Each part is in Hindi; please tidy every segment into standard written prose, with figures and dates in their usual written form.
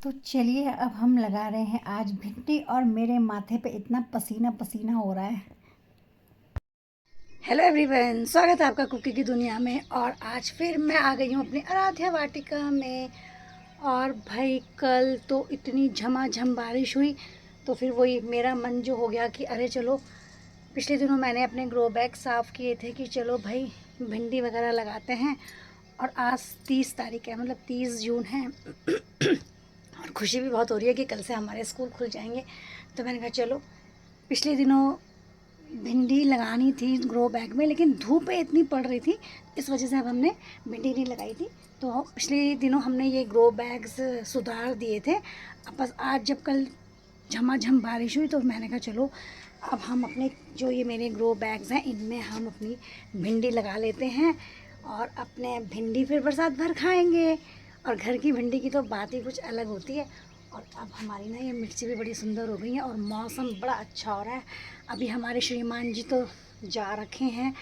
तो चलिए अब हम लगा रहे हैं आज भिंडी और मेरे माथे पे इतना पसीना पसीना हो रहा है। हेलो एवरीवन, स्वागत है आपका कुकी की दुनिया में। और आज फिर मैं आ गई हूँ अपनी आराध्या वाटिका में। और भाई कल तो इतनी झमाझम बारिश हुई तो फिर वही मेरा मन जो हो गया कि अरे चलो, पिछले दिनों मैंने अपने ग्रो बैग साफ़ किए थे कि चलो भाई भिंडी वगैरह लगाते हैं। और आज 30 तारीख है, मतलब 30 जून है। और खुशी भी बहुत हो रही है कि कल से हमारे स्कूल खुल जाएंगे। तो मैंने कहा चलो, पिछले दिनों भिंडी लगानी थी ग्रो बैग में, लेकिन धूप इतनी पड़ रही थी, इस वजह से अब हमने भिंडी नहीं लगाई थी। तो पिछले दिनों हमने ये ग्रो बैग्स सुधार दिए थे। अब बस आज जब कल झमाझम बारिश हुई तो मैंने कहा चलो अब हम अपने जो ये मेरे ग्रो बैग्स हैं इनमें हम अपनी भिंडी लगा लेते हैं। और अपने भिंडी फिर बरसात भर खाएंगे। और घर की भिंडी की तो बात ही कुछ अलग होती है। और अब हमारी ना ये मिर्ची भी बड़ी सुंदर हो गई है और मौसम बड़ा अच्छा हो रहा है। अभी हमारे श्रीमान जी तो जा रखे हैं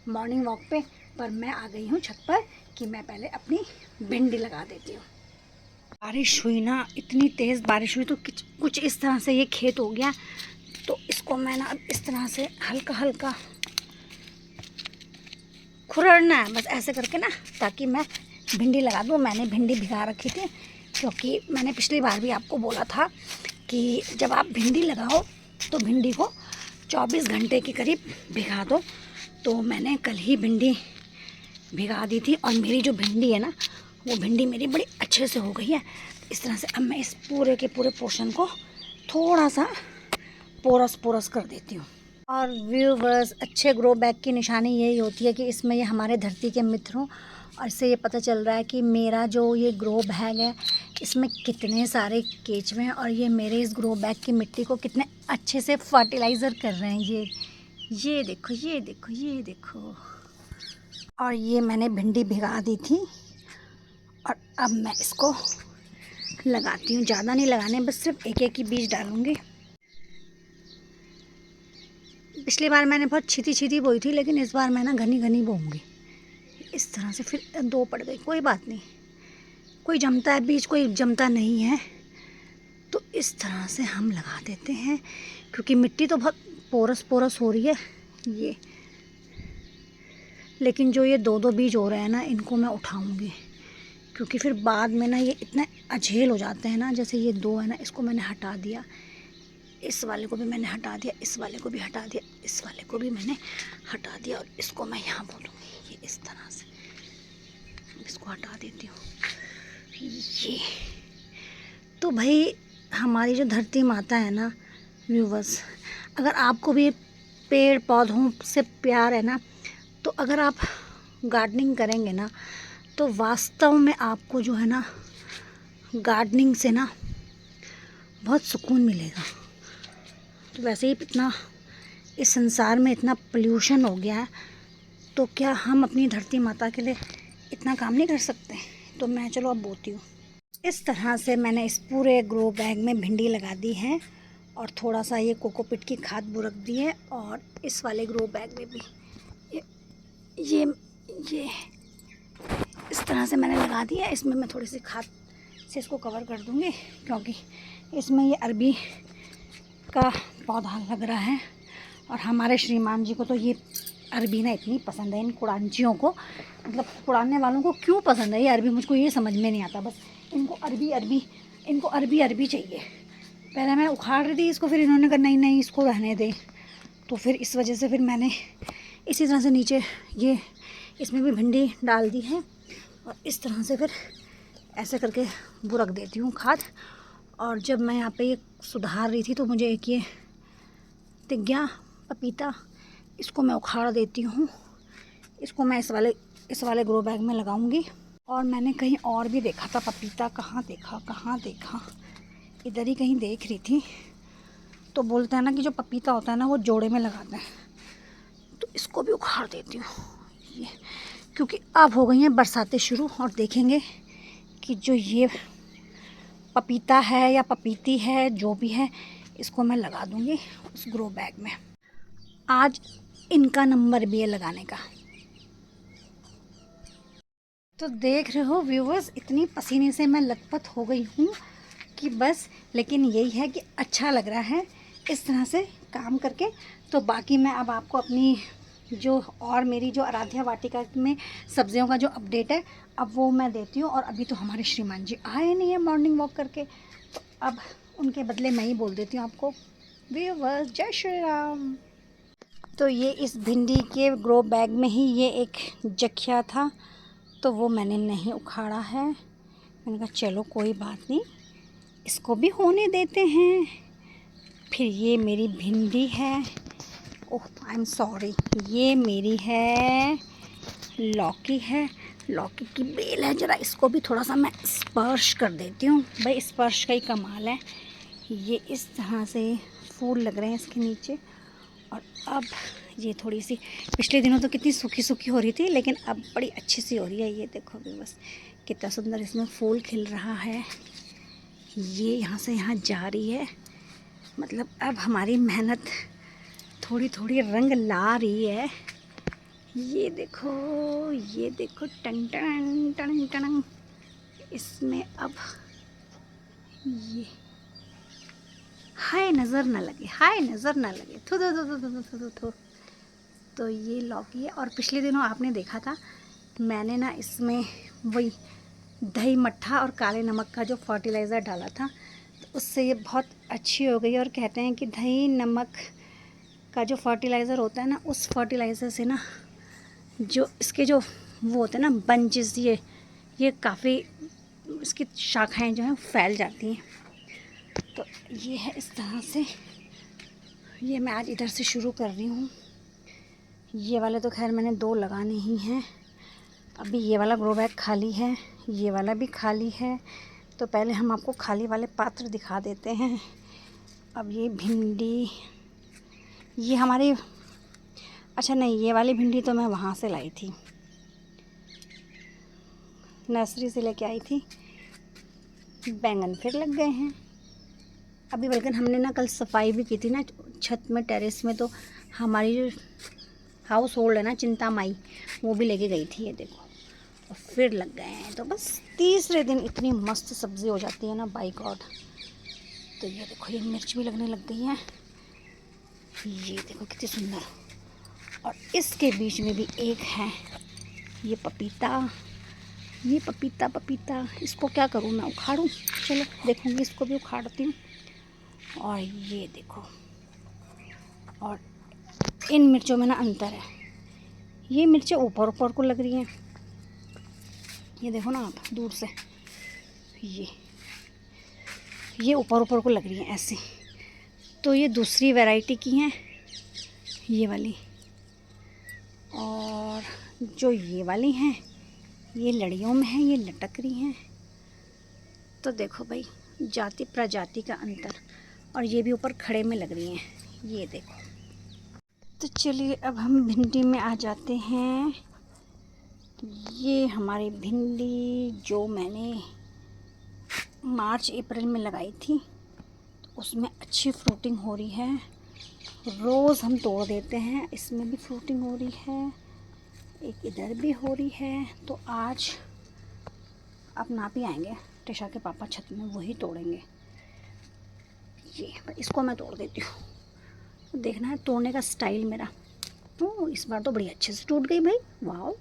मॉर्निंग वॉक पे, पर मैं आ गई हूँ छत पर कि मैं पहले अपनी भिंडी लगा देती हूँ। बारिश हुई ना, इतनी तेज़ बारिश हुई तो कुछ इस तरह से ये खेत हो गया। तो इसको मैं ना अब इस तरह से हल्का हल्का खुरड़ना है, बस ऐसे करके ना, ताकि मैं भिंडी लगा दूँ। मैंने भिंडी भिगा रखी थी क्योंकि मैंने पिछली बार भी आपको बोला था कि जब आप भिंडी लगाओ तो भिंडी को 24 घंटे के करीब भिगा दो। तो मैंने कल ही भिंडी भिगा दी थी और मेरी जो भिंडी है ना, वो भिंडी मेरी बड़ी अच्छे से हो गई है। इस तरह से अब मैं इस पूरे के पूरे पोर्शन को थोड़ा सा पोरस पोरस कर देती हूँ। और व्यूवर्स, अच्छे ग्रो बैग की निशानी यही होती है कि इसमें ये हमारे धरती के मित्र हों। और इससे ये पता चल रहा है कि मेरा जो ये ग्रो बैग है इसमें कितने सारे केचुए हैं और ये मेरे इस ग्रो बैग की मिट्टी को कितने अच्छे से फर्टिलाइज़र कर रहे हैं। ये देखो, ये देखो, ये देखो। और ये मैंने भिंडी भिगा दी थी और अब मैं इसको लगाती हूँ। ज़्यादा नहीं लगाने, बस सिर्फ एक एक ही बीज डालूँगी। पिछली बार मैंने बहुत छिती छिती बोई थी, लेकिन इस बार मैं ना घनी घनी बोऊँगी। इस तरह से फिर 2 पड़ गई, कोई बात नहीं। कोई जमता है बीज, कोई जमता नहीं है। तो इस तरह से हम लगा देते हैं क्योंकि मिट्टी तो बहुत पोरस पोरस हो रही है ये। लेकिन जो ये 2-2 बीज हो रहे हैं ना, इनको मैं उठाऊँगी क्योंकि फिर बाद में ना ये इतने अझेल हो जाते हैं ना। जैसे ये 2 है ना, इसको मैंने हटा दिया, इस वाले को भी मैंने हटा दिया, इस वाले को भी हटा दिया, इस वाले को भी मैंने हटा दिया। और इसको मैं यहाँ बोलूँगी, ये इस तरह से इसको हटा देती हूँ। ये तो भाई हमारी जो धरती माता है ना व्यूवर्स, अगर आपको भी पेड़ पौधों से प्यार है ना, तो अगर आप गार्डनिंग करेंगे ना तो वास्तव में आपको जो है ना गार्डनिंग से ना बहुत सुकून मिलेगा। तो वैसे ही इतना इस संसार में इतना पोल्यूशन हो गया है, तो क्या हम अपनी धरती माता के लिए इतना काम नहीं कर सकते? तो मैं चलो अब बोती हूँ। इस तरह से मैंने इस पूरे ग्रो बैग में भिंडी लगा दी है और थोड़ा सा ये कोकोपीट की खाद बुरक दी है। और इस वाले ग्रो बैग में भी ये इस तरह से मैंने लगा दिया है। इसमें मैं थोड़ी सी खाद से इसको कवर कर दूँगी क्योंकि इसमें ये अरबी का पौधा लग रहा है। और हमारे श्रीमान जी को तो ये अरबी ना इतनी पसंद है, इन कुड़ांचियों को, मतलब कुड़ाने वालों को क्यों पसंद है ये अरबी, मुझको ये समझ में नहीं आता। बस इनको अरबी अरबी चाहिए। पहले मैं उखाड़ रही थी इसको, फिर इन्होंने कहा नहीं नहीं इसको रहने दे। तो फिर इस वजह से फिर मैंने इसी तरह से नीचे ये इसमें भी भिंडी डाल दी है। और इस तरह से फिर ऐसे करके बुरक देती हूँ खाद। और जब मैं यहाँ पे ये सुधार रही थी तो मुझे एक ये दिख गया पपीता, इसको मैं उखाड़ देती हूँ। इसको मैं इस वाले ग्रो बैग में लगाऊंगी। और मैंने कहीं और भी देखा था पपीता, कहाँ देखा, इधर ही कहीं देख रही थी। तो बोलते हैं ना कि जो पपीता होता है ना वो जोड़े में लगाते हैं। तो इसको भी उखाड़ देती हूँ ये, क्योंकि अब हो गई हैं बरसातें शुरू और देखेंगे कि जो ये पपीता है या पपीती है जो भी है, इसको मैं लगा दूँगी उस ग्रो बैग में। आज इनका नंबर भी है लगाने का। तो देख रहे हो व्यूवर्स, इतनी पसीने से मैं लथपथ हो गई हूँ कि बस, लेकिन यही है कि अच्छा लग रहा है इस तरह से काम करके। तो बाकी मैं अब आपको अपनी जो और मेरी जो आराध्या वाटिका में सब्जियों का जो अपडेट है अब वो मैं देती हूँ। और अभी तो हमारे श्रीमान जी आए नहीं है मॉर्निंग वॉक करके, तो अब उनके बदले मैं ही बोल देती हूँ आपको। व्यूअर्स, जय श्री राम। तो ये इस भिंडी के ग्रो बैग में ही ये एक जखिया था, तो वो मैंने नहीं उखाड़ा है। मैंने कहा चलो कोई बात नहीं, इसको भी होने देते हैं। फिर ये मेरी भिंडी है, ओह आई एम सॉरी, ये मेरी है लौकी है, लौकी की बेल है। ज़रा इसको भी थोड़ा सा मैं स्पर्श कर देती हूँ, भाई स्पर्श का ही कमाल है। ये इस तरह से फूल लग रहे हैं इसके नीचे। और अब ये थोड़ी सी, पिछले दिनों तो कितनी सूखी सूखी हो रही थी, लेकिन अब बड़ी अच्छी सी हो रही है। ये देखो भी बस कितना सुंदर इसमें फूल खिल रहा है। ये यहाँ से यहाँ जा रही है, मतलब अब हमारी मेहनत थोड़ी थोड़ी रंग ला रही है। ये देखो, ये देखो, टन टन टन टन, इसमें अब ये हाय नज़र ना लगे, हाय नज़र ना लगे, थू थू थू थू थू थू थू। तो ये लौकी है। और पिछले दिनों आपने देखा था मैंने ना इसमें वही दही मट्ठा और काले नमक का जो फर्टिलाइज़र डाला था, तो उससे ये बहुत अच्छी हो गई। और कहते हैं कि दही नमक का जो फर्टिलाइज़र होता है ना, उस फर्टिलाइज़र से ना जो इसके जो वो होते हैं ना बंचेस, ये काफ़ी इसकी शाखाएं जो हैं फैल जाती हैं। तो ये है इस तरह से। ये मैं आज इधर से शुरू कर रही हूँ। ये वाले तो खैर मैंने 2 लगाने ही हैं। अभी ये वाला ग्रो बैग खाली है, ये वाला भी खाली है। तो पहले हम आपको खाली वाले पात्र दिखा देते हैं। अब ये भिंडी, ये हमारी, अच्छा नहीं, ये वाली भिंडी तो मैं वहाँ से लाई थी, नर्सरी से लेके आई थी। बैंगन फिर लग गए हैं अभी, बल्कि हमने ना कल सफाई भी की थी ना छत में, टेरेस में। तो हमारी जो हाउस होल्ड है ना चिंता माई, वो भी लेके गई थी। ये देखो, और फिर लग गए हैं। तो बस तीसरे दिन इतनी मस्त सब्ज़ी हो जाती है ना, बाय गॉड। तो ये देखो, ये मिर्च भी लगने लग गई है। ये देखो कितनी सुंदर। और इसके बीच में भी एक है ये पपीता। ये पपीता इसको क्या करूँ मैं, उखाड़ूँ? चलो देखूँगी, इसको भी उखाड़ती हूँ। और ये देखो, और इन मिर्चों में ना अंतर है, ये मिर्चें ऊपर ऊपर को लग रही हैं, ये देखो ना आप दूर से, ये ऊपर ऊपर को लग रही हैं ऐसे। तो ये दूसरी वैरायटी की हैं ये वाली। और जो ये वाली हैं ये लड़ियों में हैं, ये लटक रही हैं। तो देखो भाई, जाति प्रजाति का अंतर। और ये भी ऊपर खड़े में लग रही हैं, ये देखो। तो चलिए अब हम भिंडी में आ जाते हैं। ये हमारी भिंडी जो मैंने मार्च अप्रैल में लगाई थी, तो उसमें अच्छी फ्रूटिंग हो रही है। रोज़ हम तोड़ देते हैं, इसमें भी फ्रूटिंग हो रही है, एक इधर भी हो रही है। तो आज अब नाप ही आएंगे, टिशा के पापा छत में वही तोड़ेंगे। ये इसको मैं तोड़ देती हूँ, देखना है तोड़ने का स्टाइल मेरा। ओह, इस बार तो बड़ी अच्छे से टूट गई भाई, वाह।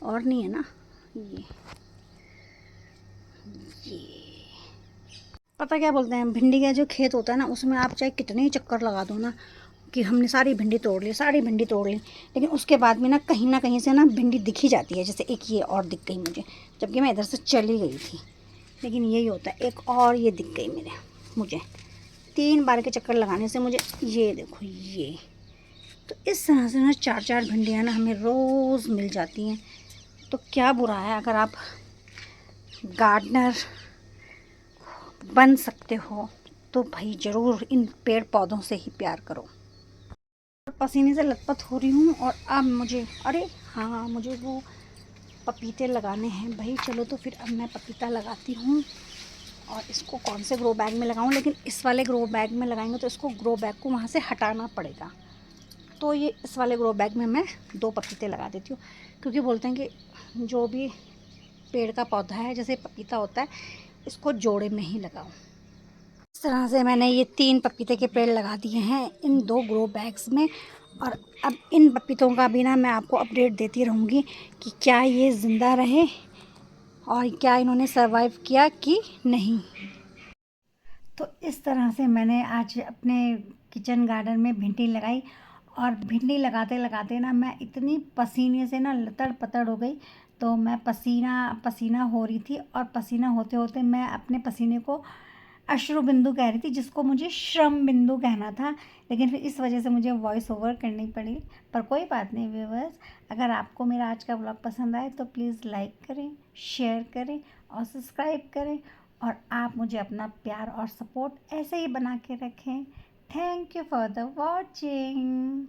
और नहीं है ना, ये पता क्या बोलते हैं, भिंडी का जो खेत होता है ना, उसमें आप चाहे कितने ही चक्कर लगा दो ना कि हमने सारी भिंडी तोड़ ली, सारी भिंडी तोड़ ली, लेकिन उसके बाद में ना कहीं से ना भिंडी दिख ही जाती है। जैसे एक ये और दिख गई मुझे, जबकि मैं इधर से चली गई थी, लेकिन यही होता है, एक और ये दिख गई मुझे 3 बार के चक्कर लगाने से मुझे। ये देखो, ये तो इस तरह से ना 4-4 भिंडियाँ ना हमें रोज़ मिल जाती हैं। तो क्या बुरा है, अगर आप गार्डनर बन सकते हो तो भाई ज़रूर इन पेड़ पौधों से ही प्यार करो। पसीने से लथपथ हो रही हूँ। और अब मुझे, अरे हाँ, मुझे वो पपीते लगाने हैं भाई। चलो तो फिर अब मैं पपीता लगाती हूँ। और इसको कौन से ग्रो बैग में लगाऊँ, लेकिन इस वाले ग्रो बैग में लगाएंगे तो इसको ग्रो बैग को वहाँ से हटाना पड़ेगा। तो ये इस वाले ग्रो बैग में मैं 2 पपीते लगा देती हूँ, क्योंकि बोलते हैं कि जो भी पेड़ का पौधा है, जैसे पपीता होता है, इसको जोड़े में ही लगाऊं। इस तरह से मैंने ये 3 पपीते के पेड़ लगा दिए हैं इन 2 ग्रो बैग्स में। और अब इन पपीतों का भी ना मैं आपको अपडेट देती रहूँगी कि क्या ये ज़िंदा रहे और क्या इन्होंने सरवाइव किया कि नहीं। तो इस तरह से मैंने आज अपने किचन गार्डन में भिंडी लगाई और भिंडी लगाते लगाते ना मैं इतनी पसीने से ना लतड़ पतड़ हो गई। तो मैं पसीना पसीना हो रही थी और पसीना होते होते मैं अपने पसीने को अश्रु बिंदु कह रही थी, जिसको मुझे श्रम बिंदु कहना था, लेकिन फिर इस वजह से मुझे वॉइस ओवर करनी पड़ी। पर कोई बात नहीं व्यूअर्स, अगर आपको मेरा आज का ब्लॉग पसंद आए तो प्लीज़ लाइक करें, शेयर करें और सब्सक्राइब करें। और आप मुझे अपना प्यार और सपोर्ट ऐसे ही बना के रखें। Thank you for the watching.